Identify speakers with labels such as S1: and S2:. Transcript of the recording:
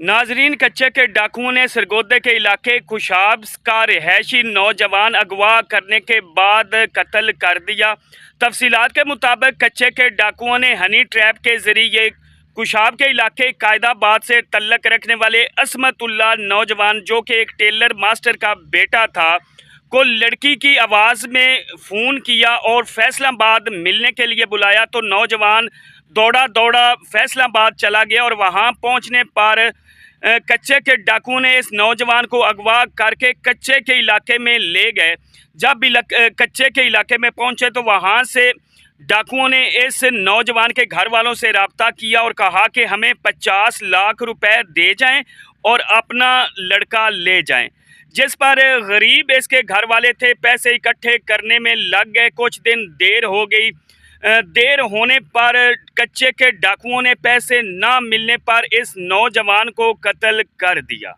S1: ناظرین، کچے کے ڈاکوؤں نے سرگودے کے علاقے خوشاب کا رہائشی نوجوان اغوا کرنے کے بعد قتل کر دیا۔ تفصیلات کے مطابق کچے کے ڈاکوؤں نے ہنی ٹریپ کے ذریعے خوشاب کے علاقے قائد آباد سے تعلق رکھنے والے عصمت اللہ نوجوان، جو کہ ایک ٹیلر ماسٹر کا بیٹا تھا، کو لڑکی کی آواز میں فون کیا اور فیصل آباد ملنے کے لیے بلایا تو نوجوان دوڑا فیصل آباد چلا گیا اور وہاں پہنچنے پر کچے کے ڈاکوؤں نے اس نوجوان کو اغوا کر کے کچے کے علاقے میں لے گئے۔ جب کچے کے علاقے میں پہنچے تو وہاں سے ڈاکوؤں نے اس نوجوان کے گھر والوں سے رابطہ کیا اور کہا کہ ہمیں 50 لاکھ روپے دے جائیں اور اپنا لڑکا لے جائیں، جس پر غریب اس کے گھر والے تھے پیسے اکٹھے کرنے میں لگ گئے۔ کچھ دن دیر ہو گئی، دیر ہونے پر کچے کے ڈاکوؤں نے پیسے نہ ملنے پر اس نوجوان کو قتل کر دیا۔